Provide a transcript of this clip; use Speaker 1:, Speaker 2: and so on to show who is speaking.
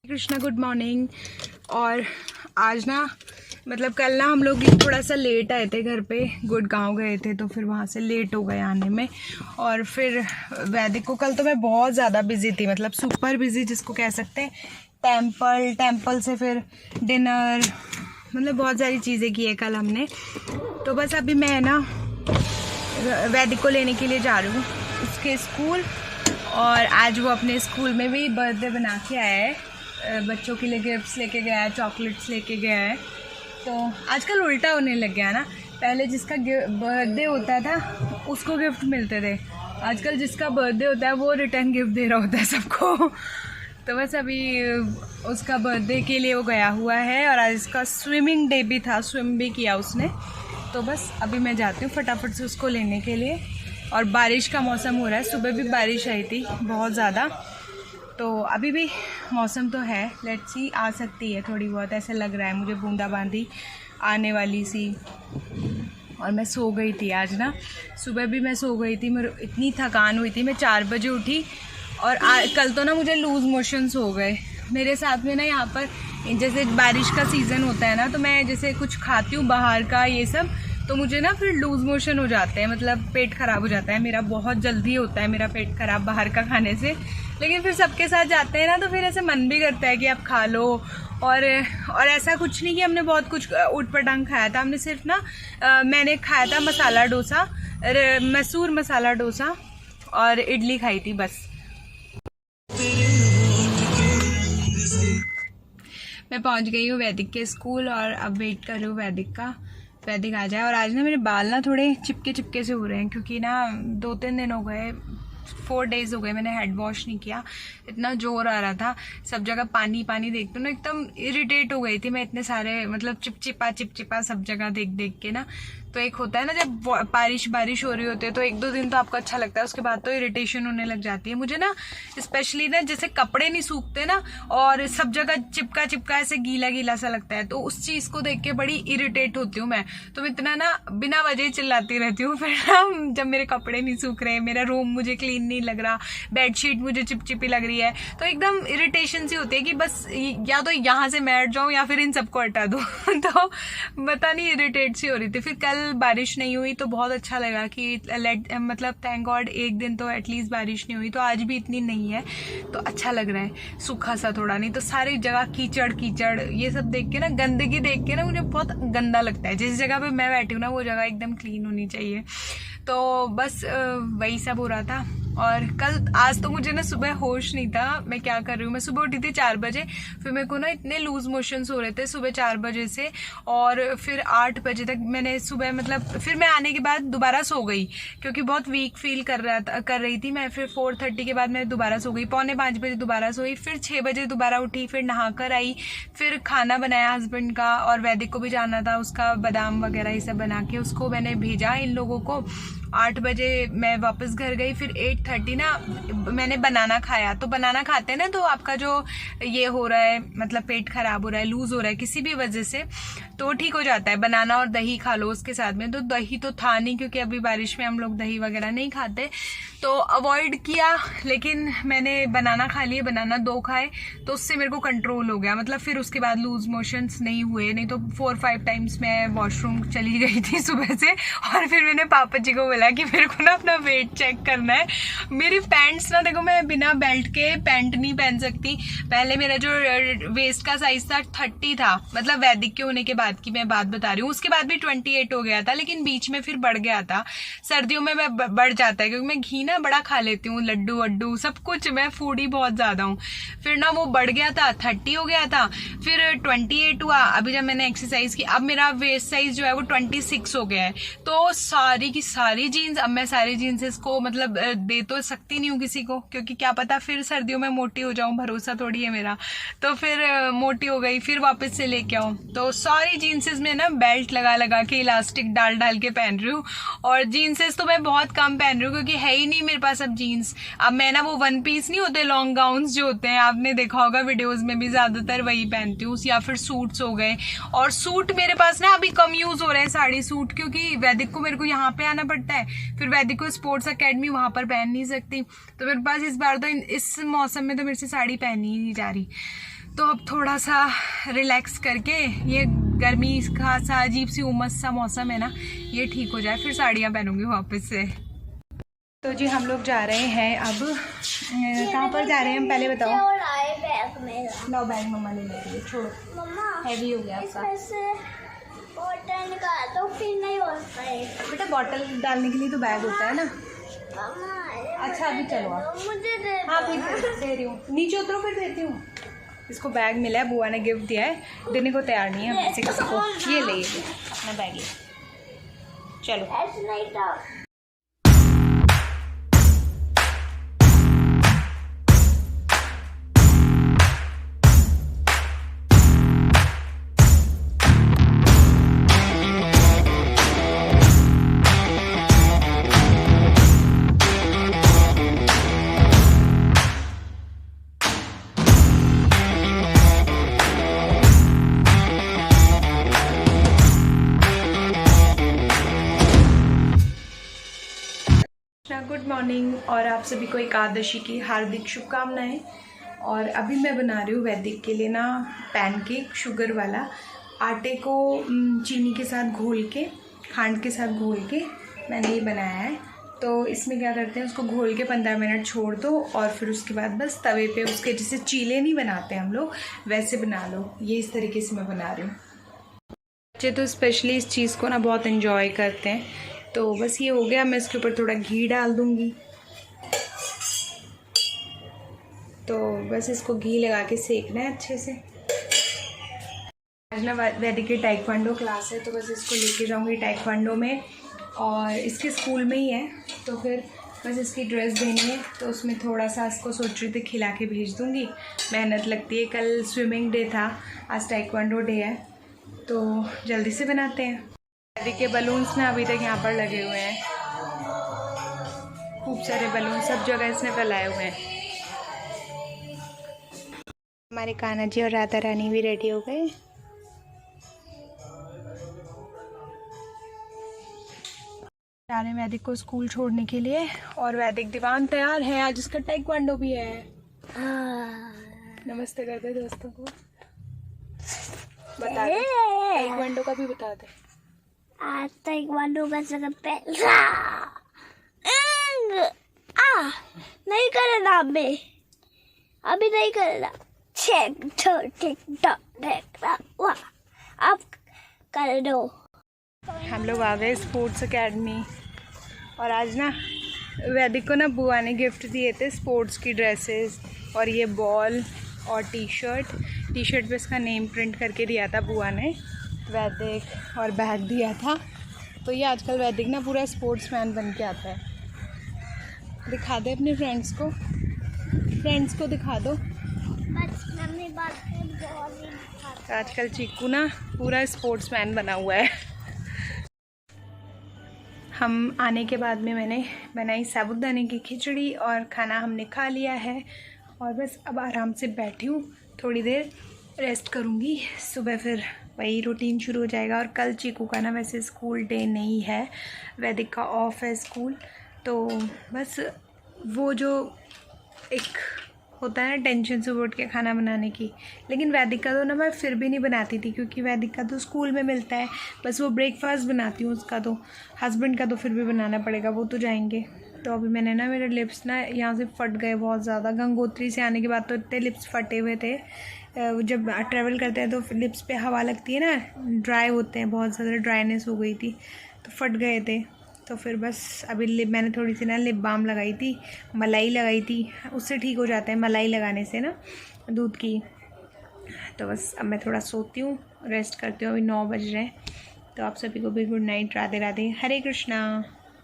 Speaker 1: Krishna, good morning. और आज ना मतलब कल ना हम लोग थोड़ा सा लेट आए थे घर पे, गुड़गांव गए थे तो फिर वहाँ से लेट हो गए आने में। और फिर वैदिक को कल तो मैं बहुत ज़्यादा बिजी थी, मतलब सुपर बिजी जिसको कह सकते हैं। टेम्पल से फिर डिनर, मतलब बहुत सारी चीज़ें की है कल हमने। तो बस अभी मैं ना वैदिक को लेने के लिए जा रही हूँ उसके स्कूल। और आज वो अपने स्कूल में भी बर्थडे बना के आया है, बच्चों के लिए गिफ्ट्स लेके गया है, चॉकलेट्स लेके गया है। तो आजकल उल्टा होने लग गया ना, पहले जिसका बर्थडे होता था उसको गिफ्ट मिलते थे, आजकल जिसका बर्थडे होता है वो रिटर्न गिफ्ट दे रहा होता है सबको। तो बस अभी उसका बर्थडे के लिए वो गया हुआ है और आज इसका स्विमिंग डे भी था, स्विम भी किया उसने। तो बस अभी मैं जाती हूँ फटाफट से उसको लेने के लिए। और बारिश का मौसम हो रहा है, सुबह भी बारिश आई थी बहुत ज़्यादा, तो अभी भी मौसम तो है, लेट्स सी आ सकती है थोड़ी बहुत, ऐसा लग रहा है मुझे बूंदाबांदी आने वाली सी। और मैं सो गई थी आज ना, सुबह भी मैं सो गई थी, मेरे इतनी थकान हुई थी, मैं 4 बजे उठी। और कल तो ना मुझे लूज़ मोशंस हो गए मेरे साथ में ना। यहाँ पर जैसे बारिश का सीज़न होता है ना, तो मैं जैसे कुछ खाती हूँ बाहर का ये सब, तो मुझे ना फिर लूज़ मोशन हो जाते हैं, मतलब पेट ख़राब हो जाता है मेरा, बहुत जल्दी होता है मेरा पेट ख़राब बाहर का खाने से। लेकिन फिर सबके साथ जाते हैं ना, तो फिर ऐसे मन भी करता है कि आप खा लो। और ऐसा कुछ नहीं कि हमने बहुत कुछ ऊट पटांग खाया था, हमने सिर्फ ना मैंने खाया था मसाला डोसा, मैसूर मसाला डोसा और इडली खाई थी बस। मैं पहुंच गई हूँ वैदिक के स्कूल और अब वेट कर रही हूँ वैदिक आ जाए। और आज ना मेरे बाल ना थोड़े चिपके से हो रहे हैं, क्योंकि ना 2-3 दिन हो गए, 4 डेज़ हो गए मैंने हेड वॉश नहीं किया। इतना जोर आ रहा था, सब जगह पानी पानी देखते ना एकदम इरिटेट हो गई थी मैं, इतने सारे मतलब चिपचिपा सब जगह देख के ना। तो एक होता है ना जब बारिश हो रही होती है तो 1-2 दिन तो आपको अच्छा लगता है, उसके बाद तो इरिटेशन होने लग जाती है मुझे ना। स्पेशली ना जैसे कपड़े नहीं सूखते ना और सब जगह चिपका ऐसे गीला सा लगता है, तो उस चीज को देख के बड़ी इरिटेट होती हूँ मैं। तो मैं इतना ना बिना वजह चिल्लाती रहती हूँ फिर ना, जब मेरे कपड़े नहीं सूख रहे, मेरा रूम मुझे क्लीन नहीं लग रहा, बेडशीट मुझे चिपचिपी लग रही है, तो एकदम इरिटेशन सी होती है कि बस या तो यहाँ से मैं हट जाऊँ या फिर इन सबको हटा दूँ। तो पता नहीं इरिटेट सी हो रही थी। फिर कल बारिश नहीं हुई तो बहुत अच्छा लगा कि मतलब थैंक गॉड एक दिन तो एटलीस्ट बारिश नहीं हुई, तो आज भी इतनी नहीं है तो अच्छा लग रहा है, सूखा सा थोड़ा, नहीं तो सारी जगह कीचड़ ये सब देख के ना, गंदगी देख के ना मुझे बहुत गंदा लगता है। जिस जगह पे मैं बैठी हूँ ना वो जगह एकदम क्लीन होनी चाहिए। तो बस वही सब हो रहा था। और आज तो मुझे ना सुबह होश नहीं था मैं क्या कर रही हूँ। मैं सुबह उठी थी 4 बजे, फिर मेरे को ना इतने लूज मोशंस हो रहे थे सुबह 4 बजे से, और फिर 8 बजे तक मैंने सुबह मतलब फिर मैं आने के बाद दोबारा सो गई क्योंकि बहुत वीक फील कर रही थी मैं। फिर 4:30 के बाद मैं दोबारा सो गई, 4:45 बजे दोबारा सोई, फिर 6 बजे दोबारा उठी, फिर नहाकर आई, फिर खाना बनाया हस्बैंड का, और वैदिक को भी जाना था, उसका बादाम वगैरह ये सब बना के उसको मैंने भेजा इन लोगों को। 8 बजे मैं वापस घर गई, फिर 8:30 ना मैंने बनाना खाया। तो बनाना खाते हैं ना तो आपका जो ये हो रहा है मतलब पेट खराब हो रहा है, लूज हो रहा है किसी भी वजह से, तो ठीक हो जाता है। बनाना और दही खा लो उसके साथ में, तो दही तो था नहीं क्योंकि अभी बारिश में हम लोग दही वगैरह नहीं खाते, तो अवॉइड किया। लेकिन मैंने बनाना खा लिए, बनाना 2 खाए, तो उससे मेरे को कंट्रोल हो गया, मतलब फिर उसके बाद लूज मोशंस नहीं हुए। नहीं तो 4-5 टाइम्स मैं वॉशरूम चली गई थी सुबह से। और फिर मैंने पापा जी को बोला कि मेरे को ना अपना वेट चेक करना है। मेरी पैंट्स ना देखो, मैं बिना बेल्ट के पैंट नहीं पहन सकती। पहले मेरा जो वेस्ट का साइज था 30 था, मतलब वैदिक के होने के बाद की मैं बात बता रही हूँ, उसके बाद भी 28 हो गया था, लेकिन बीच में फिर बढ़ गया था। सर्दियों में मैं बढ़ जाता है क्योंकि मैं घी ना बड़ा खा लेती हूँ, लड्डू वड्डू सब कुछ, मैं फूडी बहुत ज्यादा हूँ। फिर ना वो बढ़ गया था, 30 हो गया था, फिर 28 हुआ। अभी जब मैंने एक्सरसाइज की अब मेरा वेस्ट साइज जो है वो 26 हो गया है। तो सारी की सारी जीन्स, अब मैं सारी जीन्सेस को मतलब दे तो सकती नहीं हूँ किसी को, क्योंकि क्या पता फिर सर्दियों में मोटी हो जाऊं, भरोसा थोड़ी है मेरा। तो फिर मोटी हो गई, फिर वापस से लेके आऊं, तो सारी जीन्सेस में ना बेल्ट लगा के इलास्टिक डाल के पहन रही हूँ। और जीन्सेस तो मैं बहुत कम पहन रही हूँ क्योंकि है ही नहीं मेरे पास अब जीन्स। अब मैं ना वो 1 पीस नहीं होते, लॉन्ग गाउन्स जो होते हैं, आपने देखा होगा वीडियोज में भी, ज्यादातर वही पहनती हूँ, या फिर सूट्स हो गए। और सूट मेरे पास ना अभी कम यूज हो रहे हैं, साड़ी सूट, क्योंकि वैदिक को मेरे को यहाँ पे आना पड़ता है, फिर वैदिक को स्पोर्ट्स अकेडमी वहां पर पहन नहीं सकती, तो मेरे पास इस बार तो इस मौसम में तो मेरे से साड़ी पहनी ही नहीं जा रही। तो अब थोड़ा सा रिलैक्स करके, ये गर्मी का सा अजीब सी उमस सा मौसम है ना, ये ठीक हो जाए फिर साड़ियाँ पहनूंगी वापस से। तो जी हम लोग जा रहे हैं अब, कहाँ पर जा रहे हैं हम पहले बताओ। लो बैग मम्मा ले लेती है, छोड़ो हैवी हो गया आपका।
Speaker 2: बॉटल निकाल दो फिर नहीं होता है
Speaker 1: बेटा, बॉटल डालने के लिए तो बैग होता है ना। अच्छा अभी चलो आप,
Speaker 2: मुझे दे
Speaker 1: हाँ फिर दे रही हूँ, नीचे उतरो फिर देती हूँ। इसको बैग मिला है, बुआ ने गिफ्ट दिया है, देने को तैयार नहीं है वैसे किसी को। ये ले अपना बैग ले, चलो।
Speaker 2: ऐसे नहीं था।
Speaker 1: गुड मॉर्निंग, और आप सभी को एकादशी की हार्दिक शुभकामनाएं। और अभी मैं बना रही हूँ वैदिक के लिए ना पैनकेक, शुगर वाला। आटे को चीनी के साथ घोल के, खांड के साथ घोल के मैंने ये बनाया है। तो इसमें क्या करते हैं, उसको घोल के 15 मिनट छोड़ दो और फिर उसके बाद बस तवे पे उसके जैसे चीले नहीं बनाते हम लोग, वैसे बना लो। ये इस तरीके से मैं बना रही हूँ। बच्चे तो स्पेशली इस चीज़ को ना बहुत इन्जॉय करते हैं। तो बस ये हो गया, मैं इसके ऊपर थोड़ा घी डाल दूँगी। तो बस इसको घी लगा के सेकना है अच्छे से। आज ना वैदिक की टाइक्वांडो क्लास है, तो बस इसको लेके जाऊँगी टाइक्वांडो में, और इसके स्कूल में ही है। तो फिर बस इसकी ड्रेस देनी है, तो उसमें थोड़ा सा इसको सोच रही थी खिला के भेज दूँगी। मेहनत लगती है, कल स्विमिंग डे था, आज टाइक्वांडो डे है, तो जल्दी से बनाते हैं। वैदिक के बलून्स ना अभी तक यहाँ पर लगे हुए हैं, खूब सारे बलून सब जगह इसने फैलाए हुए हैं। हमारे कान्हा जी और राधा रानी भी रेडी हो गए। जा रहे हैं वैदिक को स्कूल छोड़ने के लिए, और वैदिक दीवान तैयार है, आज इसका टाइक्वांडो भी है। नमस्ते कर दे दोस्तों को, बता दे टाइक्वांडो का भी बता दे।
Speaker 2: आज टाइक्वांडो का सर पहला नहीं करना, अभी नहीं करना। अब कर दो।
Speaker 1: हम लोग आ गए स्पोर्ट्स एकेडमी, और आज ना वैदिक को ना बुआ ने गिफ्ट दिए थे स्पोर्ट्स की ड्रेसेस, और ये बॉल और टी शर्ट पे इसका नेम प्रिंट करके दिया था बुआ ने वैदिक, और बैग दिया था। तो ये आजकल वैदिक ना पूरा स्पोर्ट्समैन बन के आता है। दिखा दे अपने फ्रेंड्स को दिखा दो। तो आजकल चीकू ना पूरा स्पोर्ट्समैन बना हुआ है। हम आने के बाद में मैंने बनाई साबूदाने की खिचड़ी, और खाना हमने खा लिया है, और बस अब आराम से बैठी हूँ, थोड़ी देर रेस्ट करूँगी। सुबह फिर वही रूटीन शुरू हो जाएगा। और कल चीकू का ना वैसे स्कूल डे नहीं है, वैदिक का ऑफ है स्कूल। तो बस वो जो एक होता है ना टेंशन से उठ के खाना बनाने की, लेकिन वैदिक का तो ना मैं फिर भी नहीं बनाती थी, क्योंकि वैदिक का तो स्कूल में मिलता है। बस वो ब्रेकफास्ट बनाती हूँ उसका, तो हस्बैंड का तो फिर भी बनाना पड़ेगा, वो तो जाएंगे। तो अभी मैंने ना, मेरे लिप्स ना यहाँ से फट गए बहुत ज़्यादा। गंगोत्री से आने के बाद तो इतने लिप्स फटे हुए थे। जब ट्रैवल करते हैं तो लिप्स पे हवा लगती है ना, ड्राई होते हैं, बहुत ज़्यादा ड्राइनेस हो गई थी, तो फट गए थे। तो फिर बस अभी मैंने थोड़ी सी ना लिप बाम लगाई थी, मलाई लगाई थी, उससे ठीक हो जाता है मलाई लगाने से ना, दूध की। तो बस अब मैं थोड़ा सोती हूँ, रेस्ट करती हूँ। अभी 9 बज रहे हैं। तो आप सभी को भी गुड नाइट, राधे राधे, हरे कृष्णा।